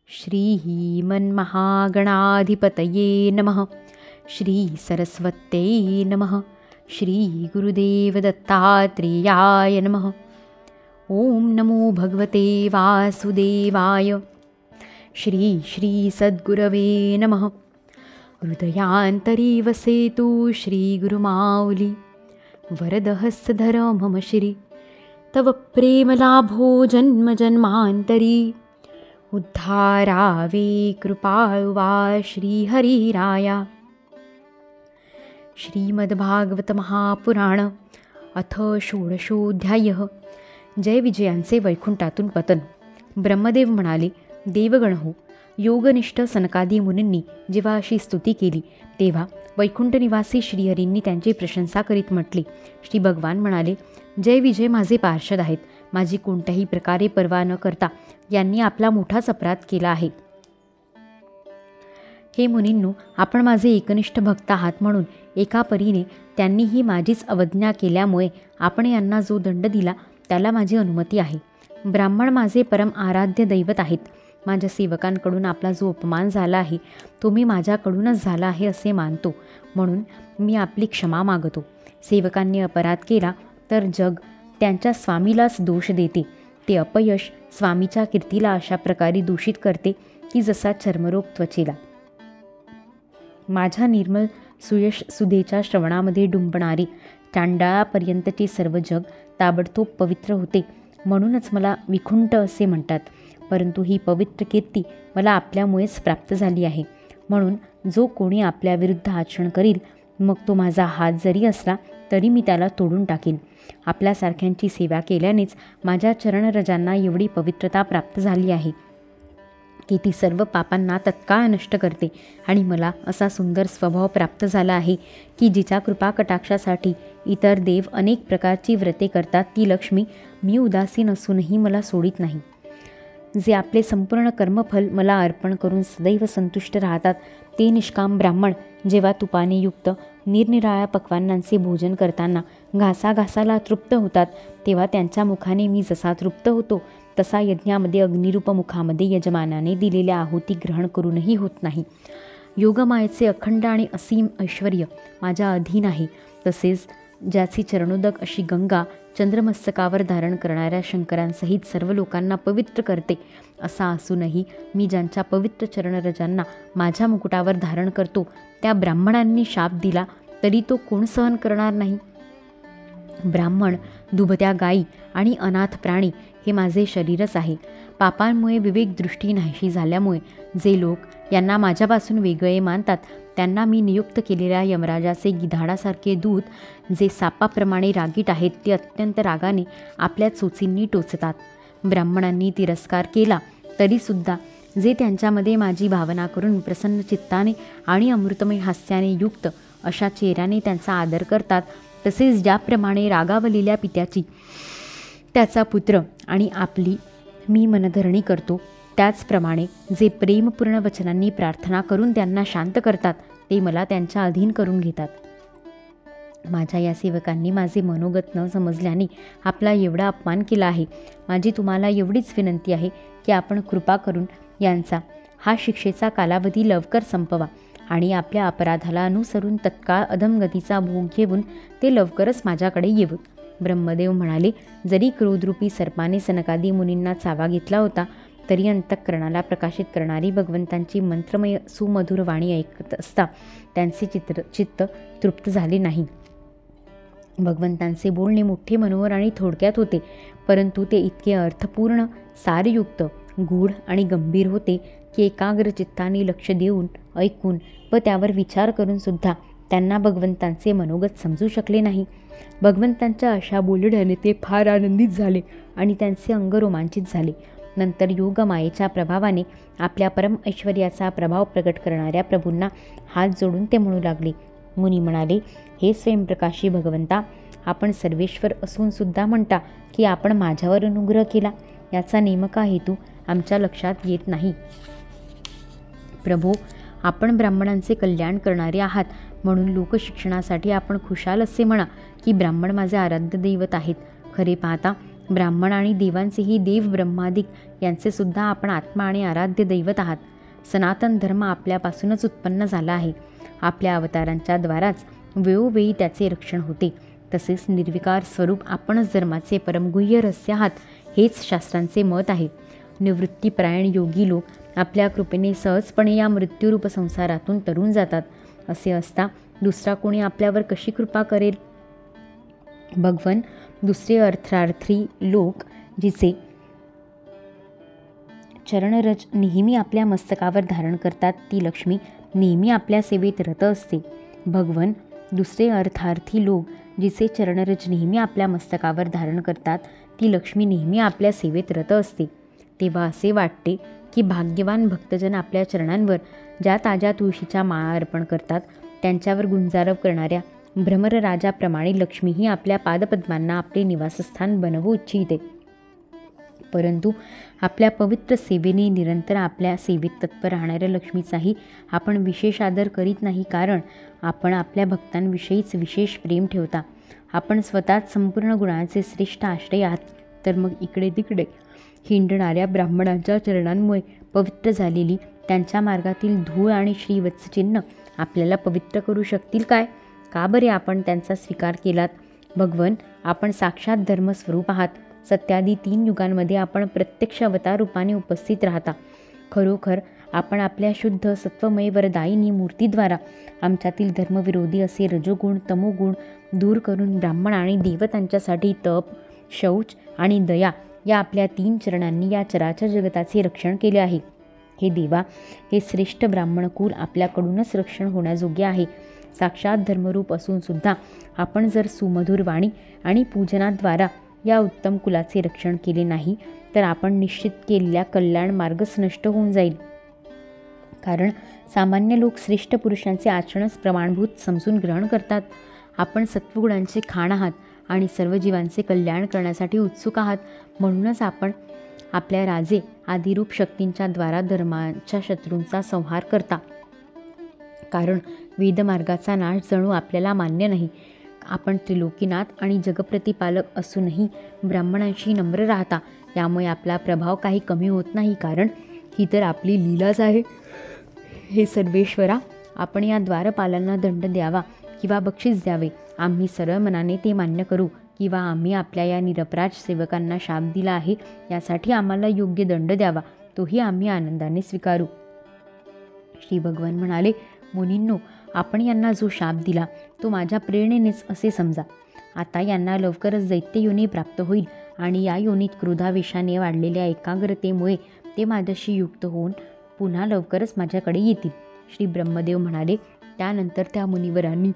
श्रीमन्महागणाधिपतये नमः। श्री सरस्वत्यै नमः। श्री गुरुदेव दत्तात्रेयाय नमः। ओम नमो भगवते वासुदेवाय। श्री श्री सद्गुरवे नमः। हृदयान्तरी वसेतु श्री गुरुमाऊली। वरदहस्तधर मम श्री। तव प्रेमलाभो जन्म जन्मान्तरी। उद्धारावे कृपाळुवा श्रीहरिराया। श्रीमद्भागवत महापुराण अथ षोडशोऽध्यायः। जय विजयांचे वैकुंठातून पतन। ब्रह्मदेव म्हणाले, देवगण हो, योगनिष्ठ सनकादी मुनींनी जेव्हा अशी स्तुती केली तेव्हा वैकुंठ निवासी श्रीहरींनी त्यांची प्रशंसा करीत म्हटले. श्री भगवान म्हणाले, जय विजय माझे पार्षद आहेत. माझी कोणत्याही प्रकारे पर्वा न करता यांनी आपला मोठाच अपराध केला आहे. हे मुनींनो, आपण माझे एकनिष्ठ भक्त आहात म्हणून एका परीने त्यांनीही माझीच अवज्ञा केल्यामुळे आपण यांना जो दंड दिला त्याला माझी अनुमती आहे. ब्राह्मण माझे परम आराध्य दैवत आहेत. माझ्या सेवकांकडून आपला जो अपमान झाला आहे तो मी माझ्याकडूनच झाला आहे असे मानतो, म्हणून मी आपली क्षमा मागतो. सेवकांनी अपराध केला तर जग त्यांच्या स्वामीलाच दोष देते. ते अपयश स्वामीच्या कीर्तीला अशा प्रकारे दूषित करते की जसा चर्मरोग त्वचेला. माझ्या निर्मल सुयश सुधेच्या श्रवणामध्ये डुंबणारी चांडाळापर्यंतचे सर्व जग ताबडतोब पवित्र होते, म्हणूनच मला विकुंठ असे म्हणतात. परंतु ही पवित्र कीर्ती मला आपल्यामुळेच प्राप्त झाली आहे. म्हणून जो कोणी आपल्या विरुद्ध आचरण करील, मग तो माझा हात जरी असला तरी मी त्याला तोडून टाकीन. आपल्यासारख्यांची सेवा केल्यानेच माझ्या चरणरजांना एवढी पवित्रता प्राप्त झाली आहे की ती सर्व पापांना तत्काळ नष्ट करते. आणि मला असा सुंदर स्वभाव प्राप्त झाला आहे की जिच्या कृपा कटाक्षासाठी इतर देव अनेक प्रकारची व्रते करतात ती लक्ष्मी मी उदासीन असूनही मला सोडित नाही. जे आपले संपूर्ण कर्मफल मला अर्पण करून सदैव संतुष्ट राहतात ते निष्काम ब्राह्मण जेव्हा तुपाने युक्त निरनिराळ्या पक्वान्नांचे भोजन करताना घासाघासाला तृप्त होतात, तेव्हा त्यांच्या मुखाने मी जसा तृप्त होतो तसा यज्ञामध्ये अग्निरूप मुखामध्ये यजमानाने दिलेल्या आहुती ग्रहण करूनही होत नाही. योगमायेचे अखंड आणि असीम ऐश्वर्य माझ्या अधीन आहे. तसेच ज्याची चरणोदक अशी गंगा चंद्रमस्तकावर धारण करणाऱ्या शंकरांसहित सर्व लोकांना पवित्र करते, असा असूनही मी ज्यांच्या पवित्र चरणरजांना माझ्या मुकुटावर धारण करतो त्या ब्राह्मणांनी शाप दिला तरी तो कोण सहन करणार नाही. ब्राह्मण, दुभत्या गायी आणि अनाथ प्राणी हे माझे शरीरच आहे. पापांमुळे विवेकदृष्टी नाहीशी झाल्यामुळे जे लोक यांना माझ्यापासून वेगळे मानतात त्यांना मी नियुक्त केलेल्या यमराजाचे गिधाडासारखे दूत, जे सापाप्रमाणे रागीट आहेत, ते अत्यंत रागाने आपल्या चोचींनी टोचतात. ब्राह्मणांनी तिरस्कार केला तरीसुद्धा जे त्यांच्यामध्ये माझी भावना करून प्रसन्न चित्ताने आणि अमृतमय हास्याने युक्त अशा चेहऱ्याने त्यांचा आदर करतात, तसेच ज्याप्रमाणे रागावलेल्या पित्याची त्याचा पुत्र आणि आपली मी मनधरणी करतो, त्याचप्रमाणे जे प्रेमपूर्ण वचनांनी प्रार्थना करून त्यांना शांत करतात ते मला त्यांच्या अधीन करून घेतात. माझ्या या सेवकांनी माझे मनोगत न समजल्याने आपला एवढा अपमान केला आहे. माझी तुम्हाला एवढीच विनंती आहे की आपण कृपा करून यांचा हा शिक्षेचा कालावधी लवकर संपवा आणि आपल्या अपराधाला अनुसरून तत्काळ अधमगतीचा भोग घेऊन ते लवकरच माझ्याकडे येवोत. ब्रह्मदेव म्हणाले, जरी क्रोधरूपी सर्पाने सनकादी मुनींना चावा घेतला होता तरी अंतःकरणाला प्रकाशित करणारी भगवंतांची मंत्रमय सुमधुर वाणी ऐकत असता त्यांचे चित्त तृप्त झाले नाही. भगवंतांचे बोलणे मोठे, मनोहर आणि थोडक्यात होते, परंतु ते इतके अर्थपूर्ण, सारयुक्त, गूढ आणि गंभीर होते की एकाग्र चित्ताने लक्ष देऊन ऐकून व त्यावर विचार करून सुद्धा त्यांना भगवंतांचे मनोगत समजू शकले नाही. भगवंतांच्या अशा बोलण्याने ते फार आनंदित झाले आणि त्यांचे अंग रोमांचित झाले. नंतर योगमायेच्या प्रभावाने आपल्या परम ऐश्वर्याचा प्रभाव प्रकट करणाऱ्या प्रभूंना हात जोडून ते म्हणू लागले. मुनी म्हणाले, हे स्वयंप्रकाशी भगवंता, आपण सर्वेश्वर असून सुद्धा म्हणता की आपण माझ्यावर अनुग्रह केला, याचा नेमका हेतू आमच्या लक्षात येत नाही. प्रभो, आपण ब्राह्मणांचे कल्याण करणारे आहात, म्हणून लोकशिक्षणासाठी आपण खुशाल असे म्हणा की ब्राह्मण माझे आराध्य दैवत आहेत. खरे पाहता ब्राह्मण आणि देवांचेही देव ब्रह्मादिक यांचे सुद्धा आपण आत्मा आणि आराध्य दैवत आहात. सनातन धर्म आपल्यापासूनच उत्पन्न झाला आहे. आपल्या अवतारांच्या द्वाराच वेळोवेळी त्याचे रक्षण होते. तसेच निर्विकार स्वरूप आपणच धर्माचे परमगुह्य रहस्य आहात, हेच शास्त्रांचे मत आहे. निवृत्तीपरायण योगी लोक आपल्या कृपेने सहजपणे या मृत्यूरूप संसारातून तरून जातात. असे असता दुसरा कोणी आपल्यावर कशी कृपा करेल? भगवन, दुसरे अर्थार्थी लोक जिचे चरणरज नेहमी आपल्या मस्तकावर धारण करतात, ती लक्ष्मी नेहमी आपल्या सेवेत रत असते. भगवन, दुसरे अर्थार्थी लोक जिचे चरणरज नेहमी आपल्या मस्तकावर धारण करतात, ती लक्ष्मी नेहमी आपल्या सेवेत रत असते. तेव्हा असे वाटते की भाग्यवान भक्तजन आपल्या चरणांवर ज्या ताज्या तुळशीच्या माळा अर्पण करतात, त्यांच्यावर गुंजारव करणाऱ्या भ्रमरराजाप्रमाणे लक्ष्मीही आपल्या पादपद्मांना आपले निवासस्थान बनवू इच्छिते. परंतु आपल्या पवित्र सेवेने निरंतर आपल्या सेवेत तत्पर राहणाऱ्या लक्ष्मीचाही आपण विशेष आदर करीत नाही, कारण आपण आपल्या भक्तांविषयीच विशेष प्रेम ठेवता. आपण स्वतःच संपूर्ण गुणांचे श्रेष्ठ आश्रय आहात, तर मग इकडे तिकडे हिंडणाऱ्या ब्राह्मणांच्या चरणांमुळे पवित्र झालेली त्यांच्या मार्गातील धूळ आणि श्रीवत्सचिन्ह आपल्याला पवित्र करू शकतील काय? का बरे आपण त्यांचा स्वीकार केलात? भगवन, आपण साक्षात धर्मस्वरूप आहात. सत्यादी 3 युगांमध्ये आपण प्रत्यक्ष अवतार रूपाने उपस्थित राहता. खरोखर आपण आपल्या शुद्ध सत्वमय वरदायिनी मूर्तीद्वारा आमच्यातील धर्मविरोधी असे रजोगुण तमोगुण दूर करून ब्राह्मण आणि देवतांच्यासाठी तप, शौच आणि दया या आपल्या 3 चरणांनी या चराचर जगताचे रक्षण केले आहे. हे देवा, हे श्रेष्ठ ब्राह्मणकुल आपल्याकडूनच रक्षण होण्याजोग्य आहे. साक्षात धर्मरूप असून सुद्धा आपण जर सुमधुर वाणी आणि पूजनाद्वारा या उत्तम कुलाचे रक्षण केले नाही, तर आपण निश्चित केलेल्या कल्याण मार्गच नष्ट होऊन जाईल. कारण सामान्य लोक श्रेष्ठ पुरुषांचे आचरणच प्रमाणभूत समजून ग्रहण करतात. आपण सत्वगुणांचे खाण आहात आणि सर्व जीवांचे कल्याण करण्यासाठी उत्सुक आहात. म्हणूनच आपण आपल्या राजे आदिरूप शक्तींच्या द्वारा धर्माच्या शत्रूंचा संहार करता. कारण वेदमार्गाचा नाश जणू आपल्याला मान्य नाही. आपण त्रिलोकीनाथ आणि जगप्रतिपालक असूनही ब्राह्मणांशी नम्र राहता. यामुळे आपला प्रभाव काही कमी होत नाही, कारण ही तर आपली लीलाच आहे. हे सर्वेश्वरा, आपण या द्वारपालांना दंड द्यावा किंवा बक्षीस द्यावे, आम्ही सरळ मनाने ते मान्य करू, किंवा आम्ही आपल्या या निरपराध सेवकांना शाप दिला आहे, यासाठी आम्हाला योग्य दंड द्यावा, तोही आम्ही आनंदाने स्वीकारू. श्री भगवान म्हणाले, मुनींनो, आपण यांना जो शाप दिला तो माझ्या प्रेरणेनेच असे समजा. आता यांना लवकरच दैत्य योनी प्राप्त होईल आणि या योनीत क्रोधावेशाने वाढलेल्या एकाग्रतेमुळे ते माझ्याशी युक्त होऊन पुन्हा लवकरच माझ्याकडे येतील. श्री ब्रह्मदेव म्हणाले, त्यानंतर त्या मुनिवरांनी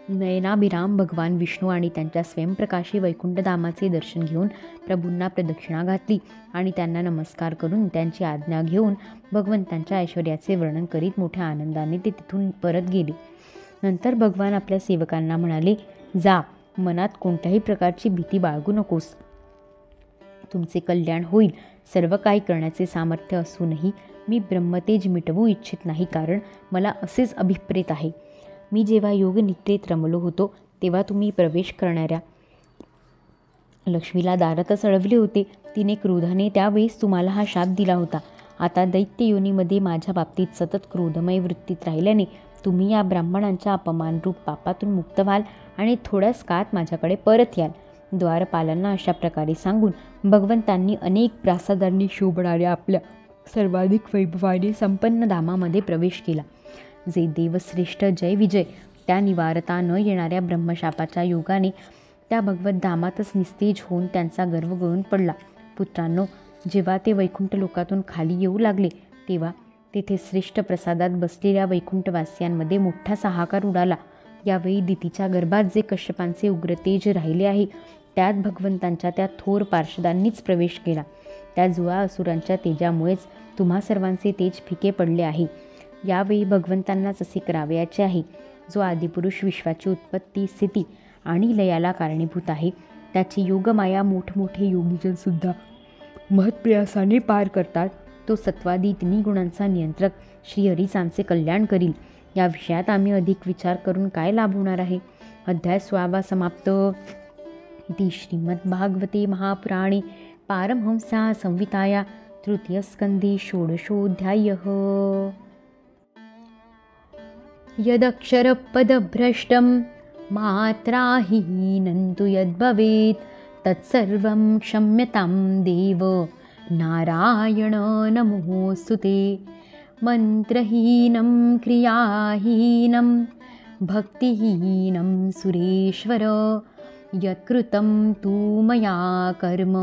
नयनाभिराम भगवान विष्णू आणि त्यांच्या स्वयंप्रकाशी वैकुंठधामाचे दर्शन घेऊन प्रभूंना प्रदक्षिणा घातली आणि त्यांना नमस्कार करून त्यांची आज्ञा घेऊन भगवंतांच्या ऐश्वर्याचे वर्णन करीत मोठ्या आनंदाने ते तिथून परत गेले. नंतर भगवान आपल्या सेवकांना म्हणाले, जा, मनात कोणत्याही प्रकारची भीती बाळगू नकोस. तुमचे कल्याण होईल. सर्व काही करण्याचे सामर्थ्य असूनही मी ब्रह्मतेज मिटवू इच्छित नाही, कारण मला असेच अभिप्रेत आहे. मी जेव्हा योगनिद्रेत रमलो होतो तेव्हा तुम्ही प्रवेश करणाऱ्या लक्ष्मीला दारातच अडवले होते. तिने क्रोधाने त्यावेळेस तुम्हाला हा शाप दिला होता. आता दैत्य योनीमध्ये माझ्या बाबतीत सतत क्रोधमय वृत्तीत राहिल्याने तुम्ही या ब्राह्मणांच्या अपमानरूप पापातून मुक्त व्हाल आणि थोड्याच काळात माझ्याकडे परत याल. द्वारपालांना अशा प्रकारे सांगून भगवंतांनी अनेक प्रासादांनी शोभणाऱ्या आपल्या सर्वाधिक वैभवाने संपन्न धामामध्ये प्रवेश केला. जे देवश्रेष्ठ जय विजय त्या निवारता न येणाऱ्या ब्रह्मशापाच्या योगाने त्या भगवत धामातच निस्तेज होऊन त्यांचा गर्व गळून पडला. पुत्रांनो, जेव्हा ते वैकुंठ लोकातून खाली येऊ लागले तेव्हा तेथे श्रेष्ठ प्रसादात बसलेल्या वैकुंठवासियांमध्ये मोठा हाहाकार उडाला. यावेळी दितीच्या गर्भात जे कश्यपांचे उग्रतेज राहिले आहे त्यात भगवंतांच्या त्या थोर पार्षदांनीच प्रवेश केला. त्या जुळा असुरांच्या तेजामुळेच तुम्हा सर्वांचे तेज फिके पडले आहे. यावेळी भगवंतांनाच असे करावयाचे आहे. जो आदिपुरुष विश्वाची उत्पत्ती, स्थिती आणि लयाला कारणीभूत आहे, त्याची योगमाया मोठमोठे योगीजनसुद्धा महत्प्रयासाने पार करतात. तो सत्वादी 3 गुणांचा नियंत्रक श्रीहरीच आमचे कल्याण करील. या विषयात आम्ही अधिक विचार करून काय लाभ होणार आहे. अध्याय 16 समाप्त. इति श्रीमद्भागवते महापुराणे पारमहंस्यां संहितायां तृतीयस्कन्धे षोडशोऽध्यायः। यदक्षरपदभ्रष्टं मात्राहीनं तु यद्भवेत् तत्सर्वं क्षम्यतां देव नारायण नमोऽस्तु ते। मन्त्रहीनं क्रियाहीनं भक्तिहीनं सुरेश्वर यत्कृतं तु मया कर्म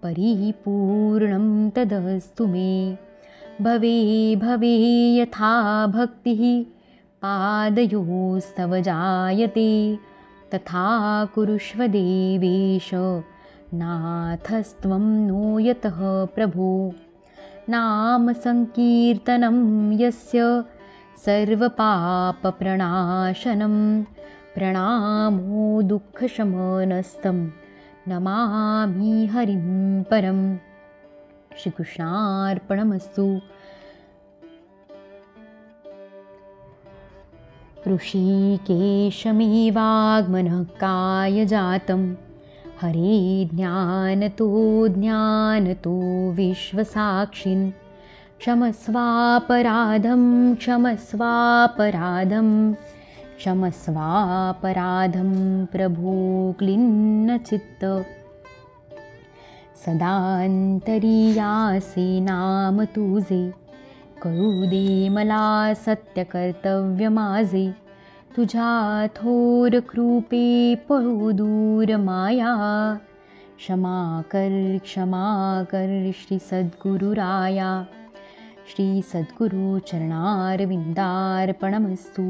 परिपूर्णं तदस्तु मे। भवे भवे यथा भक्तिः पादयोस्तव जायते तथा कुरुष्व देवेश नाथस्त्वं नो यतः प्रभो। नाम संकीर्तनं यस्य सर्वपापप्रणाशनं प्रणामो दुःखशमनस्तं नमामि हरिं परं। श्रीकृष्णार्पणमस्तु। ऋषिकेशमेवाग्मनः कायजातं हरे ज्ञानतो विश्वसाक्षिन् क्षमस्वापराधं प्रभो क्लिन्नचित्त। सदान्तर्यासे नाम तुझे कळू दे मला सत्यकर्तव्य माझे। तुझ्या थोर कृपे पळू दूर माया क्षमा कर श्री सद्गुरुराया। श्री सद्गुरु चरणारविंदार्पणमस्तु।